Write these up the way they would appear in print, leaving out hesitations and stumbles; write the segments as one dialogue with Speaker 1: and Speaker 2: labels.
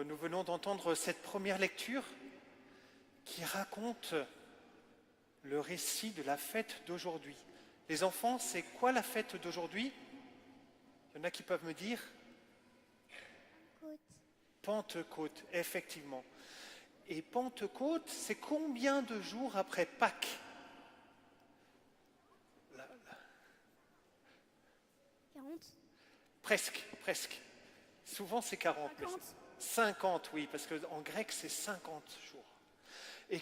Speaker 1: nous venons d'entendre cette première lecture qui raconte le récit de la fête d'aujourd'hui. Les enfants, c'est quoi la fête d'aujourd'hui? Il y en a qui peuvent me dire?
Speaker 2: Côte.
Speaker 1: Pentecôte, effectivement. Et Pentecôte, c'est combien de jours après Pâques? Là, là.
Speaker 2: 40.
Speaker 1: Presque. Souvent c'est 40.
Speaker 2: 50.
Speaker 1: 50, oui, parce qu'en grec c'est 50 jours. Et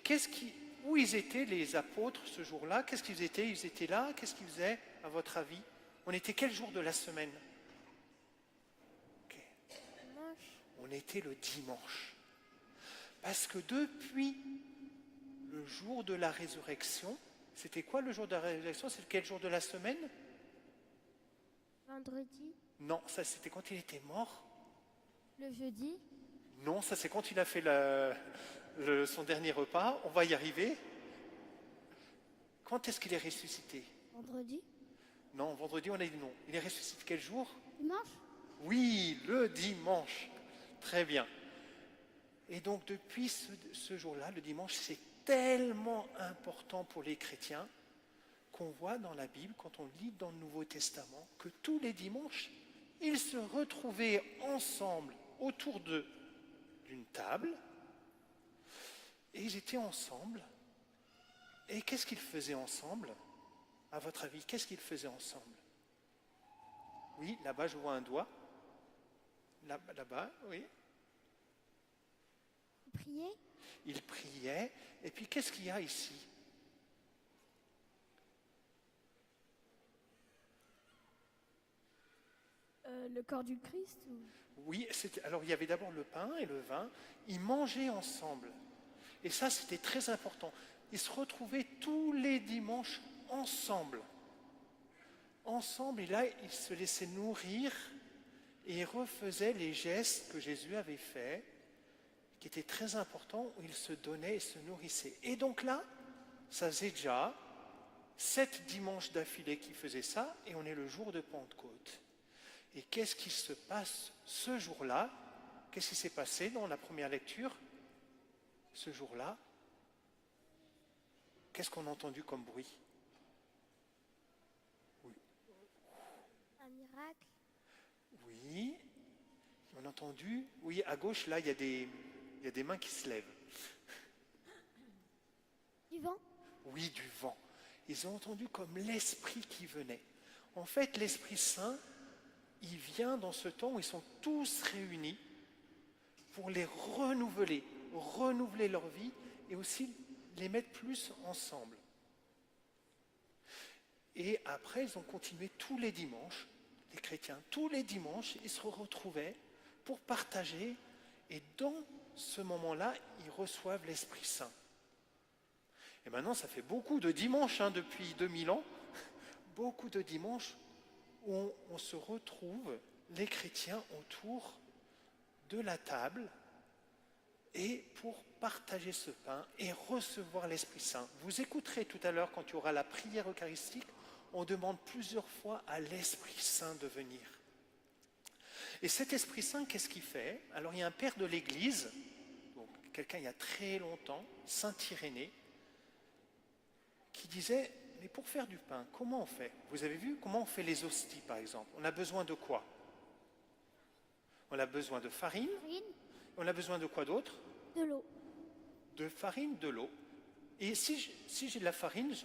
Speaker 1: où ils étaient les apôtres ce jour-là? Qu'est-ce qu'ils étaient? Ils étaient là, qu'est-ce qu'ils faisaient à votre avis? On était quel jour de la semaine? Okay.
Speaker 2: Dimanche.
Speaker 1: On était le dimanche. Parce que depuis le jour de la résurrection, c'était quoi le jour de la résurrection? C'est quel jour de la semaine?
Speaker 2: Vendredi.
Speaker 1: Non, ça c'était quand il était mort.
Speaker 2: Le jeudi.
Speaker 1: Non, ça c'est quand il a fait son dernier repas. On va y arriver. Quand est-ce qu'il est ressuscité?
Speaker 2: Vendredi.
Speaker 1: Non, vendredi on a dit non. Il est ressuscité quel jour?
Speaker 2: Dimanche.
Speaker 1: Oui, le dimanche. Très bien. Et donc depuis ce jour-là, le dimanche, c'est tellement important pour les chrétiens qu'on voit dans la Bible, quand on lit dans le Nouveau Testament, que tous les dimanches, ils se retrouvaient ensemble autour d'une table, et ils étaient ensemble. Et qu'est-ce qu'ils faisaient ensemble? À votre avis, qu'est-ce qu'ils faisaient ensemble? Oui, là-bas, je vois un doigt. Là-bas, oui.
Speaker 2: Prier.
Speaker 1: Ils priaient. Et puis, qu'est-ce qu'il y a ici?
Speaker 2: Le corps du Christ.
Speaker 1: Oui, alors il y avait d'abord le pain et le vin. Ils mangeaient ensemble. Et ça, c'était très important. Ils se retrouvaient tous les dimanches ensemble. Ensemble, et là, ils se laissaient nourrir et ils refaisaient les gestes que Jésus avait faits, qui étaient très importants, où ils se donnaient et se nourrissaient. Et donc là, ça faisait déjà 7 dimanches d'affilée qu'ils faisaient ça, et on est le jour de Pentecôte. Et qu'est-ce qui se passe ce jour-là? Qu'est-ce qui s'est passé dans la première lecture? Ce jour-là, qu'est-ce qu'on a entendu comme bruit? Oui.
Speaker 2: Un miracle.
Speaker 1: Oui. On a entendu? Oui, à gauche, là, il y a des mains qui se lèvent.
Speaker 2: Du vent.
Speaker 1: Oui, du vent. Ils ont entendu comme l'Esprit qui venait. En fait, l'Esprit Saint, il vient dans ce temps où ils sont tous réunis pour les renouveler leur vie et aussi les mettre plus ensemble. Et après, ils ont continué tous les dimanches, les chrétiens, tous les dimanches, ils se retrouvaient pour partager et dans ce moment-là, ils reçoivent l'Esprit Saint. Et maintenant, ça fait beaucoup de dimanches, depuis 2000 ans, beaucoup de dimanches où on se retrouve, les chrétiens, autour de la table et pour partager ce pain et recevoir l'Esprit Saint. Vous écouterez tout à l'heure quand il y aura la prière eucharistique, on demande plusieurs fois à l'Esprit Saint de venir. Et cet Esprit Saint, qu'est-ce qu'il fait? Alors il y a un père de l'Église, donc quelqu'un il y a très longtemps, Saint Irénée, qui disait, mais pour faire du pain, comment on fait? Vous avez vu comment on fait les hosties, par exemple? On a besoin de quoi? On a besoin de farine.
Speaker 2: Farine.
Speaker 1: On a besoin de quoi d'autre?
Speaker 2: De l'eau.
Speaker 1: De farine, de l'eau. Et si j'ai de la farine,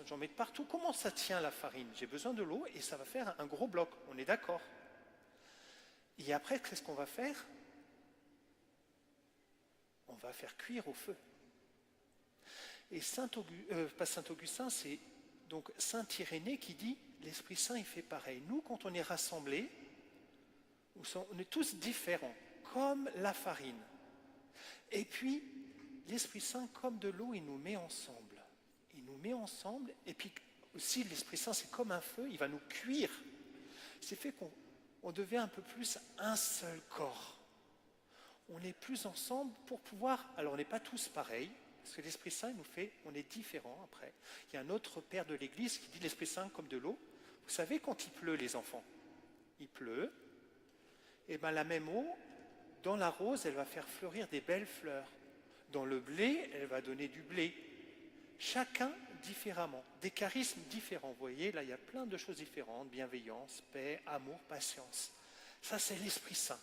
Speaker 1: j'en mets de partout. Comment ça tient la farine? J'ai besoin de l'eau et ça va faire un gros bloc. On est d'accord? Et après, qu'est-ce qu'on va faire? On va faire cuire au feu. Et pas Saint-Augustin, c'est donc Saint Irénée qui dit l'Esprit Saint, il fait pareil. Nous, quand on est rassemblés, on est tous différents, comme la farine. Et puis, l'Esprit Saint, comme de l'eau, il nous met ensemble. Il nous met ensemble, et puis aussi l'Esprit Saint, c'est comme un feu, il va nous cuire. C'est fait qu'on devient un peu plus un seul corps. On est plus ensemble pour pouvoir... Alors, on n'est pas tous pareils, parce que l'Esprit Saint, il nous fait... On est différents après. Il y a un autre père de l'Église qui dit l'Esprit Saint comme de l'eau. Vous savez, quand il pleut, les enfants, il pleut, et bien la même eau, Dans la rose, elle va faire fleurir des belles fleurs. Dans le blé, elle va donner du blé. Chacun différemment, des charismes différents. Vous voyez, là, il y a plein de choses différentes. Bienveillance, paix, amour, patience. Ça, c'est l'Esprit Saint.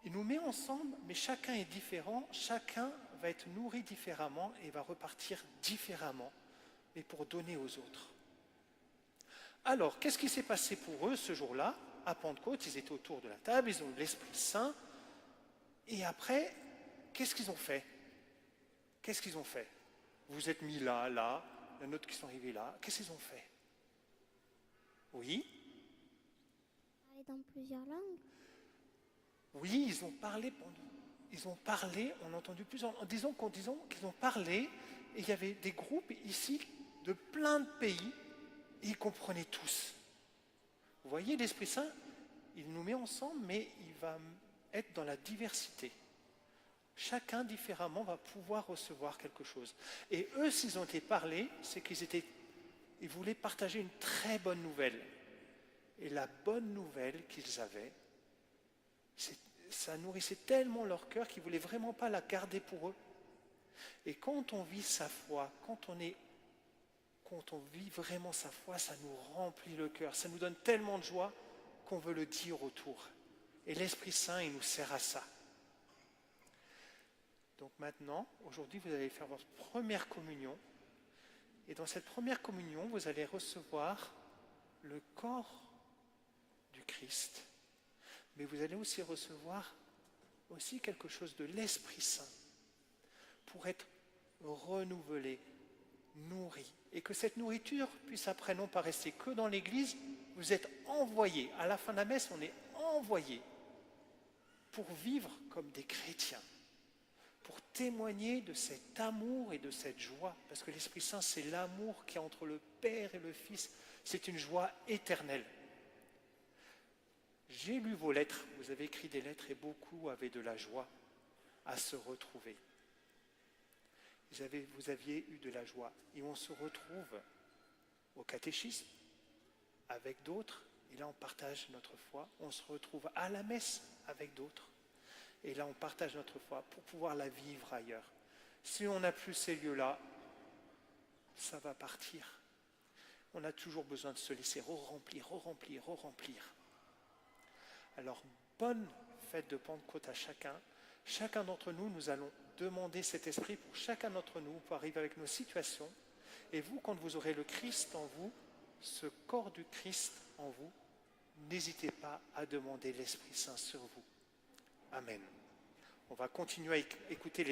Speaker 1: Il nous met ensemble, mais chacun est différent. Chacun va être nourri différemment et va repartir différemment, mais pour donner aux autres. Alors, qu'est-ce qui s'est passé pour eux ce jour-là? À Pentecôte, ils étaient autour de la table, ils ont eu l'Esprit Saint. Et après, qu'est-ce qu'ils ont fait? Qu'est-ce qu'ils ont fait? Vous vous êtes mis là, là, il y en a d'autres qui sont arrivés là. Qu'est-ce qu'ils ont fait? Oui?
Speaker 2: Parler dans plusieurs langues.
Speaker 1: Oui, ils ont parlé, on a entendu plusieurs. Disons qu'ils ont parlé, et il y avait des groupes ici de plein de pays, et ils comprenaient tous. Vous voyez, l'Esprit Saint, il nous met ensemble, mais il va être dans la diversité. Chacun différemment va pouvoir recevoir quelque chose. Et eux, s'ils ont été parlés, c'est ils voulaient partager une très bonne nouvelle. Et la bonne nouvelle qu'ils avaient, ça nourrissait tellement leur cœur qu'ils ne voulaient vraiment pas la garder pour eux. Et quand on vit sa foi, quand on vit vraiment sa foi, ça nous remplit le cœur. Ça nous donne tellement de joie qu'on veut le dire autour. Et l'Esprit Saint, il nous sert à ça. Donc maintenant, aujourd'hui, vous allez faire votre première communion. Et dans cette première communion, vous allez recevoir le corps du Christ. Mais vous allez aussi recevoir quelque chose de l'Esprit Saint pour être renouvelé, nourri. Et que cette nourriture puisse après non pas rester que dans l'Église, vous êtes envoyés. À la fin de la messe, on est envoyés pour vivre comme des chrétiens, pour témoigner de cet amour et de cette joie. Parce que l'Esprit Saint, c'est l'amour qui est entre le Père et le Fils. C'est une joie éternelle. J'ai lu vos lettres, vous avez écrit des lettres et beaucoup avaient de la joie à se retrouver. Vous aviez eu de la joie et on se retrouve au catéchisme avec d'autres et là on partage notre foi. On se retrouve à la messe avec d'autres et là on partage notre foi pour pouvoir la vivre ailleurs. Si on n'a plus ces lieux-là, ça va partir. On a toujours besoin de se laisser re-remplir. Alors, bonne fête de Pentecôte à chacun. Chacun d'entre nous, nous allons demander cet esprit pour chacun d'entre nous, pour arriver avec nos situations. Et vous, quand vous aurez le Christ en vous, ce corps du Christ en vous, n'hésitez pas à demander l'Esprit Saint sur vous. Amen. On va continuer à écouter les